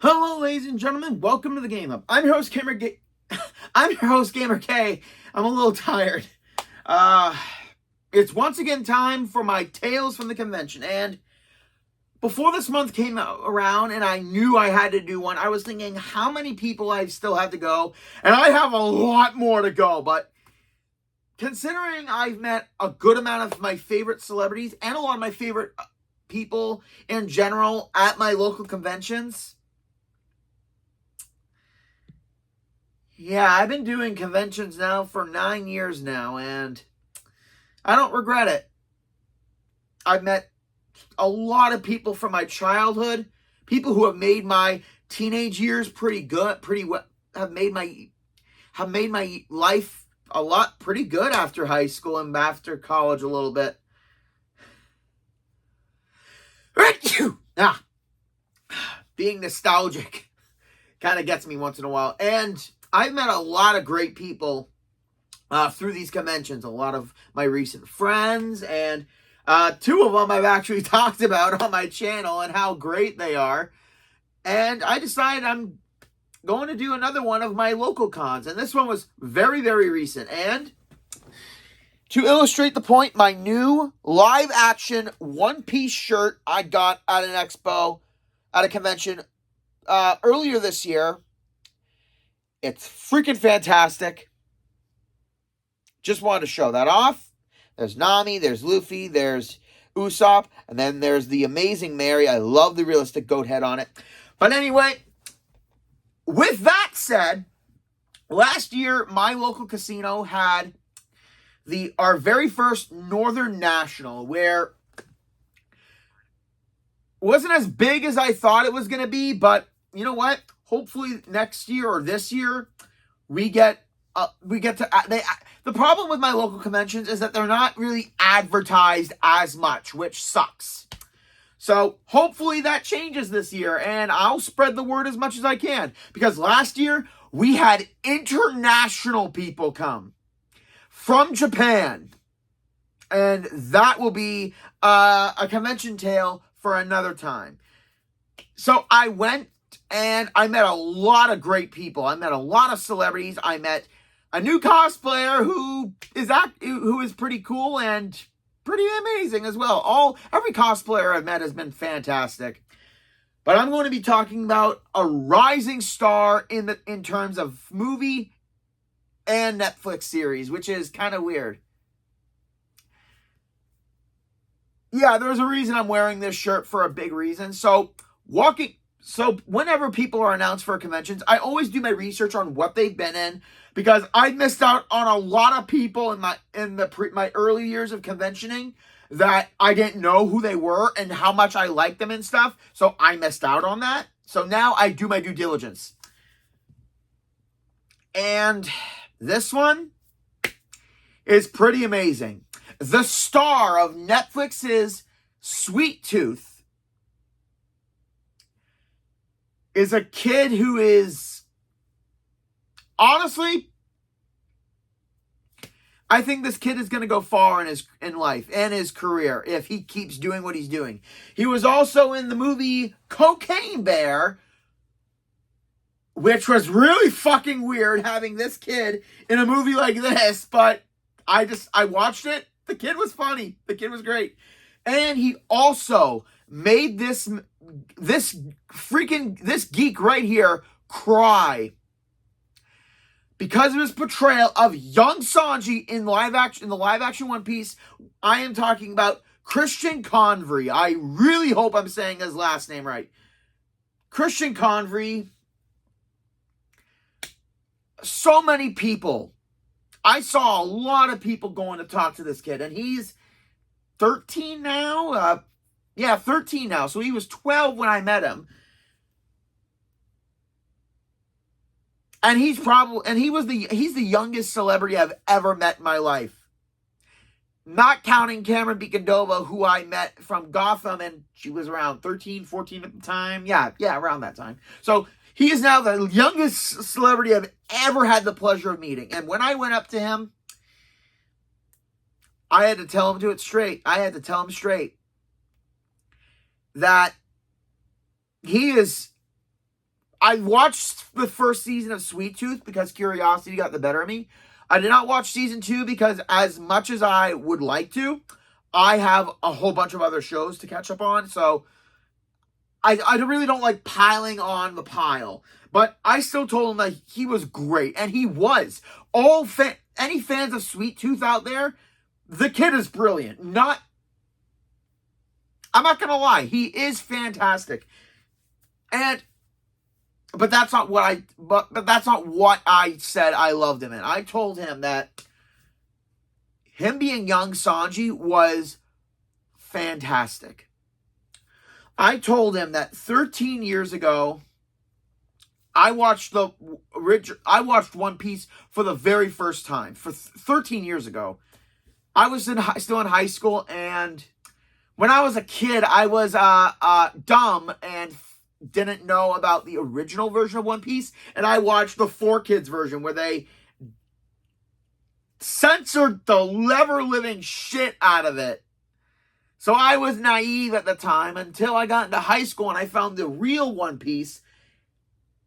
Hello, ladies and gentlemen. Welcome to the Game Hub. I'm your host, I'm your host, Gamer K. I'm a little tired. It's once again time for my tales from the convention. And before this month came around, and I knew I had to do one, I was thinking how many people I still have to go, and I have a lot more to go. But considering I've met a good amount of my favorite celebrities and a lot of my favorite people in general at my local conventions. Yeah, I've been doing conventions now for 9 years now, and I don't regret it. I've met a lot of people from my childhood, people who have made my teenage years pretty good, have made my life a lot pretty good after high school and after college a little bit. Being nostalgic kind of gets me once in a while, and I've met a lot of great people through these conventions. A lot of my recent friends, and two of them I've actually talked about on my channel and how great they are. And I decided I'm going to do another one of my local cons. And this one was very, very recent. And to illustrate the point, my new live action One Piece shirt I got at an expo, at a convention earlier this year. It's freaking fantastic. Just wanted to show that off. There's Nami, there's Luffy, there's Usopp, and then there's the amazing Mary. I love the realistic goat head on it. But anyway, with that said, last year my local casino had our very first Northern National, where it wasn't as big as I thought it was going to be, but you know what? Hopefully next year or this year, we get to. The problem with my local conventions is that they're not really advertised as much, which sucks. So hopefully that changes this year, and I'll spread the word as much as I can. Because last year we had international people come from Japan, and that will be a convention tale for another time. So I went. And I met a lot of great people. I met a lot of celebrities. I met a new cosplayer who is pretty cool and pretty amazing as well. Every cosplayer I've met has been fantastic. But I'm going to be talking about a rising star in terms of movie and Netflix series, which is kind of weird. Yeah, there's a reason I'm wearing this shirt, for a big reason. So whenever people are announced for conventions, I always do my research on what they've been in, because I missed out on a lot of people in my early years of conventioning that I didn't know who they were and how much I liked them and stuff. So I missed out on that. So now I do my due diligence. And this one is pretty amazing. The star of Netflix's Sweet Tooth is a kid who is, honestly, I think this kid is going to go far in life and his career if he keeps doing what he's doing. He was also in the movie Cocaine Bear, which was really fucking weird having this kid in a movie like this, but I watched it. The kid was funny. The kid was great. And he also made this geek right here cry because of his portrayal of young Sanji in the live action One Piece. I am talking about Christian Convery. I really hope I'm saying his last name right. Christian Convery. So many people. I saw a lot of people going to talk to this kid, and he's 13 now. 13 now. So he was 12 when I met him. And he's the youngest celebrity I've ever met in my life. Not counting Cameron Bicandova, who I met from Gotham, and she was around 13, 14 at the time. Yeah, around that time. So he is now the youngest celebrity I've ever had the pleasure of meeting. And when I went up to him, I had to tell him straight that he is I watched the first season of Sweet Tooth because curiosity got the better of me. I did not watch season 2 because as much as I would like to, I have a whole bunch of other shows to catch up on. So I really don't like piling on the pile. But I still told him that he was great. And he was. Any fans of Sweet Tooth out there, the kid is brilliant. I'm not going to lie. He is fantastic. But that's not what that's not what I said I loved him in. I told him that him being young Sanji was fantastic. I told him that 13 years ago, I watched One Piece for the very first time. For 13 years ago, I was still in high school, and when I was a kid, I was dumb and didn't know about the original version of One Piece, and I watched the 4Kids version where they censored the ever-living shit out of it. So I was naive at the time until I got into high school and I found the real One Piece,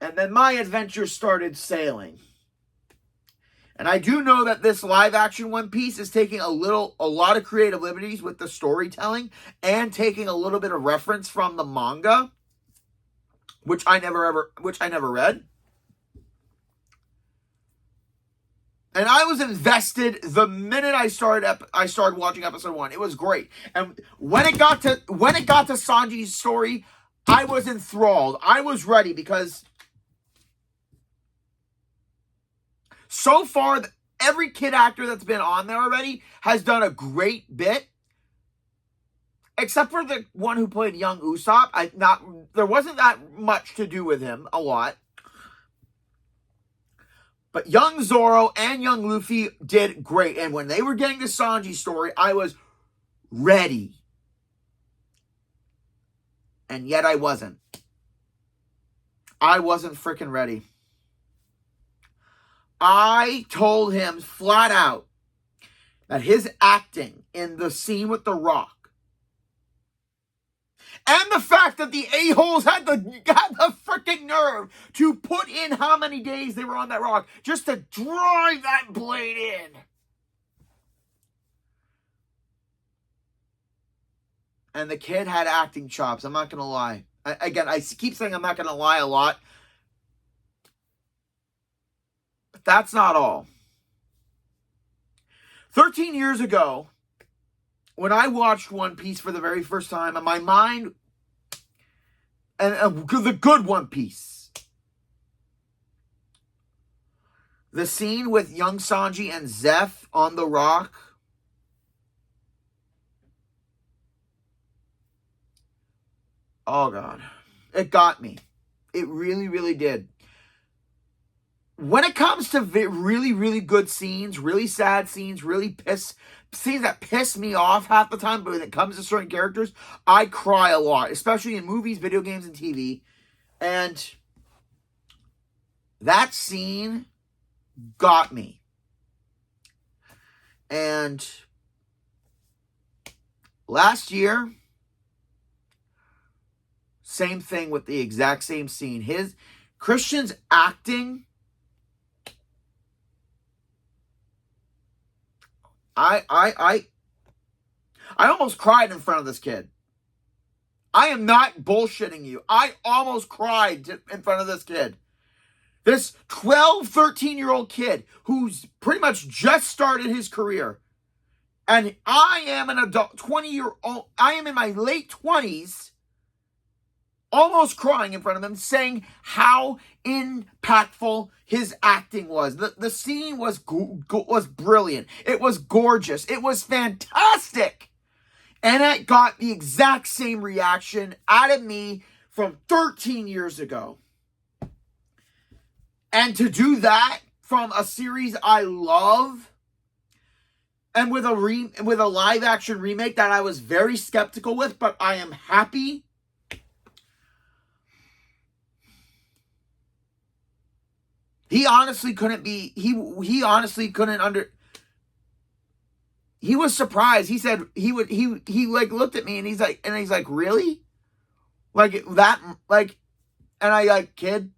and then my adventure started sailing. And I do know that this live-action One Piece is taking a lot of creative liberties with the storytelling and taking a little bit of reference from the manga, which I never read. And I was invested the minute I started watching episode 1. It was great. And when it got to Sanji's story, I was enthralled. I was ready because so far every kid actor that's been on there already has done a great bit. Except for the one who played young Usopp. There wasn't that much to do with him, a lot. But young Zoro and young Luffy did great. And when they were getting to Sanji's story, I was ready. And yet I wasn't. I wasn't freaking ready. I told him flat out that his acting in the scene with the Rock, and the fact that the a-holes had the freaking nerve to put in how many days they were on that rock just to drive that blade in. And the kid had acting chops. I'm not going to lie. I keep saying I'm not going to lie a lot. But that's not all. 13 years ago, when I watched One Piece for the very first time, and my mind, and the good One Piece, the scene with young Sanji and Zeph on the rock, oh God, it got me. It really, really did. When it comes to really, really good scenes, really sad scenes, scenes that piss me off half the time, but when it comes to certain characters, I cry a lot, especially in movies, video games, and TV. And that scene got me. And last year, same thing with the exact same scene. Christian's acting, I almost cried in front of this kid. I am not bullshitting you. I almost cried in front of this kid. This 12, 13-year-old kid who's pretty much just started his career. And I am an adult, 20-year-old. I am in my late 20s, almost crying in front of him, saying how impactful his acting was. The scene was brilliant. It was gorgeous. It was fantastic. And it got the exact same reaction out of me from 13 years ago. And to do that from a series I love, and with a live action remake that I was very skeptical with, but I am happy. He honestly couldn't be, he honestly couldn't he was surprised. He said, he like looked at me and he's like, really? Like that, like, and I like, kid,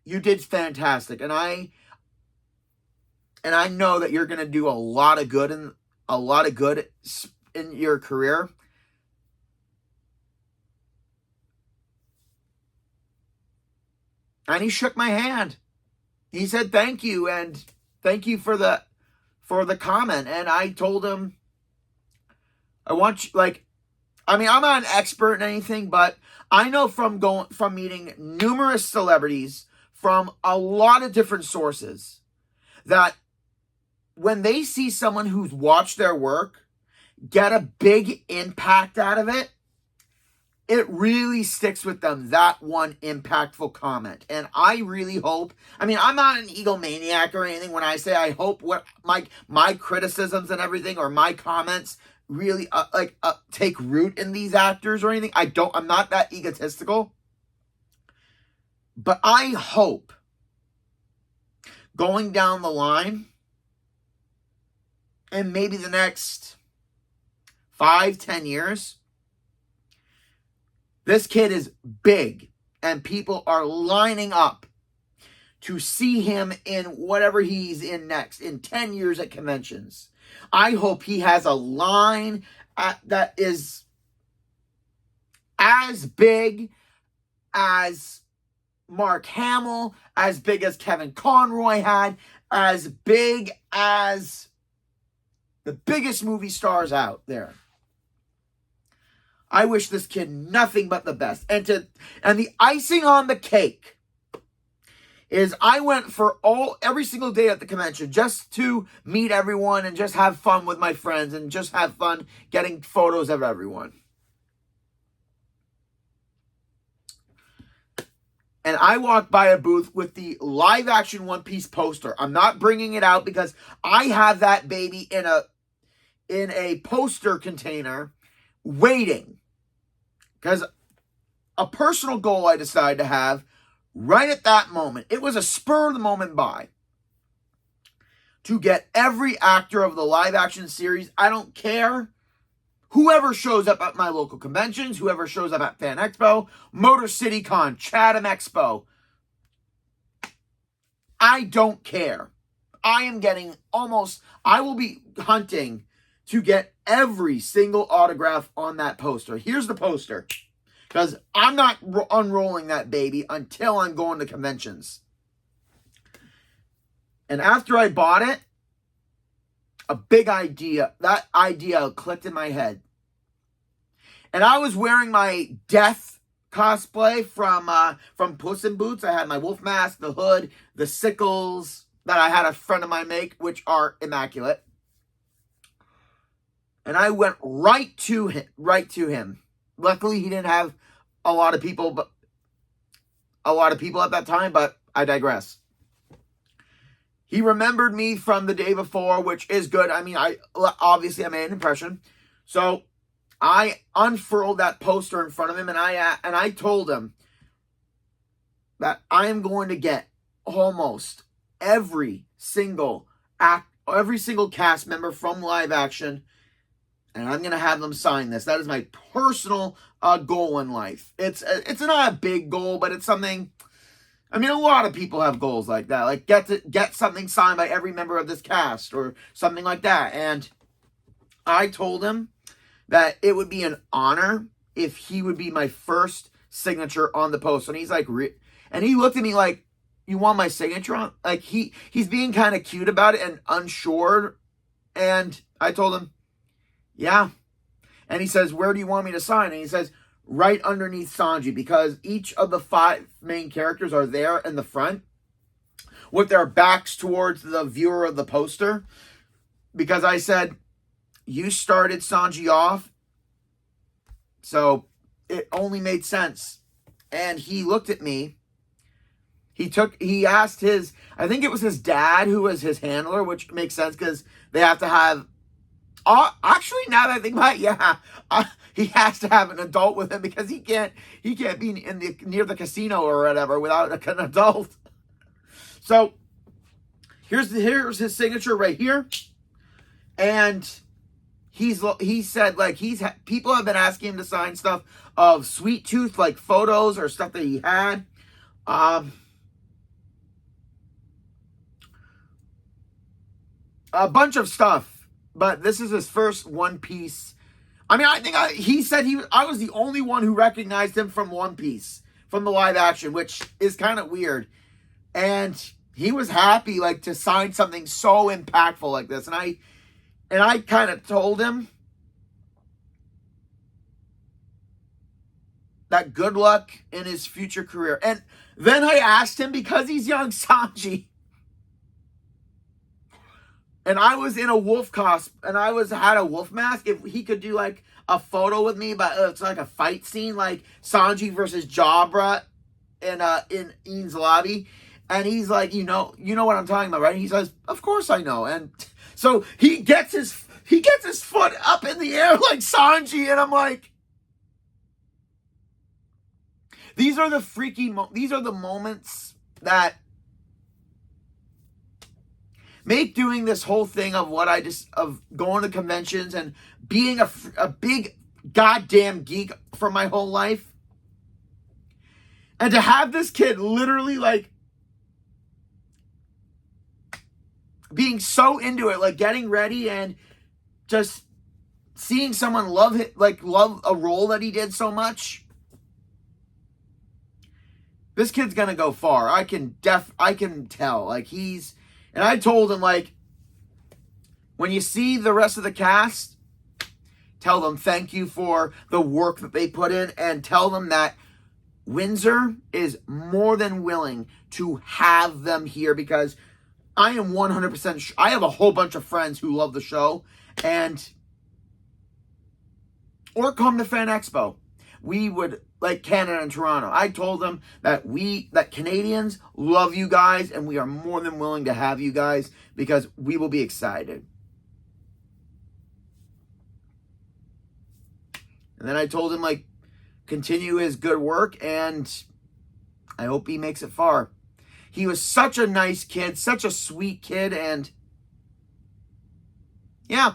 you did fantastic. And I know that you're going to do a lot of good in your career. And he shook my hand. He said, thank you. And thank you for the comment. And I told him, I want you, I'm not an expert in anything, but I know from meeting numerous celebrities from a lot of different sources that when they see someone who's watched their work get a big impact out of it, it really sticks with them, that one impactful comment. And I really hope, I'm not an egomaniac or anything when I say I hope what my criticisms and everything, or my comments, really take root in these actors or anything. I'm not that egotistical. But I hope going down the line, and maybe the next 5-10 years, this kid is big and people are lining up to see him in whatever he's in next in 10 years at conventions. I hope he has a line that is as big as Mark Hamill, as big as Kevin Conroy had, as big as the biggest movie stars out there. I wish this kid nothing but the best. And the icing on the cake is I went for every single day at the convention just to meet everyone and just have fun with my friends and just have fun getting photos of everyone. And I walked by a booth with the live action One Piece poster. I'm not bringing it out because I have that baby in a poster container waiting. Because a personal goal I decided to have right at that moment, it was a spur of the moment buy, to get every actor of the live action series. I don't care. Whoever shows up at my local conventions, whoever shows up at Fan Expo, Motor City Con, Chatham Expo, I don't care. I will be hunting to get every single autograph on that poster. Here's the poster, because I'm not unrolling that baby until I'm going to conventions. And after I bought it, that idea clicked in my head. And I was wearing my Death cosplay from Puss in Boots. I had my wolf mask, the hood, the sickles that I had a friend of mine make, which are immaculate. And I went right to him. Luckily, he didn't have a lot of people at that time, but I digress. He remembered me from the day before, which is good. I made an impression. So I unfurled that poster in front of him, and I told him that I am going to get almost every single cast member from live action, and I'm going to have them sign this. That is my personal goal in life. It's not a big goal, but it's something. A lot of people have goals like that, like get something signed by every member of this cast or something like that. And I told him that it would be an honor if he would be my first signature on the post. And he's like, and he looked at me like, you want my signature on? Like he's being kind of cute about it and unsure. And I told him, yeah. And he says, where do you want me to sign? And he says, right underneath Sanji, because each of the 5 main characters are there in the front with their backs towards the viewer of the poster. Because I said, you started Sanji off, so it only made sense. And he looked at me. He asked I think it was his dad who was his handler, which makes sense because they have to have. Actually, now that I think about it, he has to have an adult with him because he can't be near the casino or whatever without an adult. So here's his signature right here, and he said people have been asking him to sign stuff of Sweet Tooth, like photos or stuff that he had. a bunch of stuff, but this is his first One Piece. I mean, I think he said I was the only one who recognized him from One Piece, from the live action, which is kind of weird. And he was happy, like, to sign something so impactful like this. And I kind of told him that good luck in his future career. And then I asked him, because he's young Sanji, and I was in a wolf costume, and had a wolf mask, if he could do like a photo with me, but it's like a fight scene, like Sanji versus Jabra in Ian's lobby. And he's like, you know what I'm talking about, right? And he says, of course I know. And so he gets his foot up in the air like Sanji, and I'm like, these are the moments that make doing this whole thing of of going to conventions and being a big goddamn geek for my whole life. And to have this kid literally like being so into it, like getting ready and just seeing someone love a role that he did so much. This kid's gonna go far. I can tell. Like, and I told him, like, when you see the rest of the cast, tell them thank you for the work that they put in, and tell them that Windsor is more than willing to have them here, because I am 100% sure. I have a whole bunch of friends who love the show, or come to Fan Expo. We would, like Canada and Toronto. I told them that Canadians love you guys, and we are more than willing to have you guys, because we will be excited. And then I told him, like, continue his good work, and I hope he makes it far. He was such a nice kid, such a sweet kid, and yeah.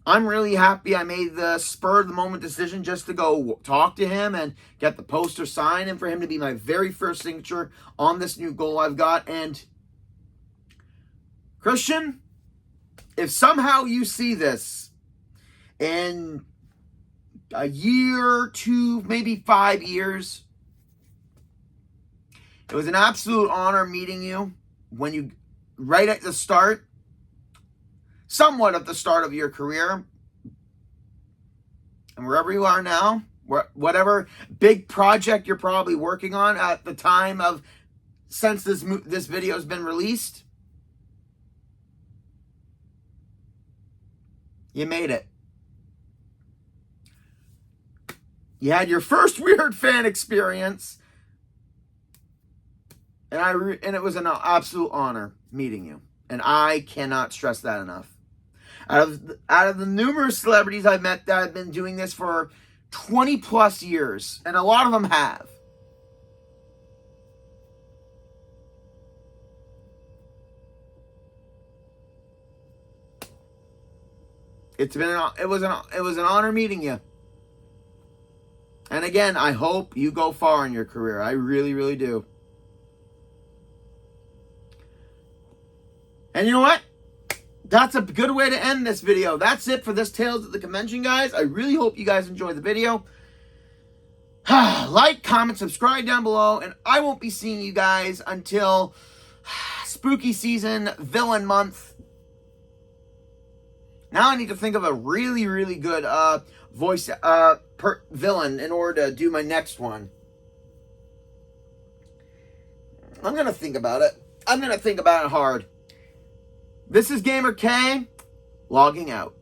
I'm really happy I made the spur-of-the-moment decision just to go talk to him and get the poster signed, and for him to be my very first signature on this new goal I've got. And Christian, if somehow you see this in a year, 2, maybe 5 years, it was an absolute honor meeting you right at the start. Somewhat at the start of your career, and wherever you are now, whatever big project you're probably working on at the time of since this video has been released, you made it. You had your first weird fan experience, and it was an absolute honor meeting you, and I cannot stress that enough. Out of the numerous celebrities I've met that have been doing this for 20 plus years, and a lot of them have, it was an honor meeting you. And again, I hope you go far in your career. I really, really do. And you know what? That's a good way to end this video. That's it for this Tales at the Convention, guys. I really hope you guys enjoyed the video. Like, comment, subscribe down below, and I won't be seeing you guys until spooky season, villain month. Now I need to think of a really, really good voice villain in order to do my next one. I'm going to think about it. I'm going to think about it hard. This is GamerK, logging out.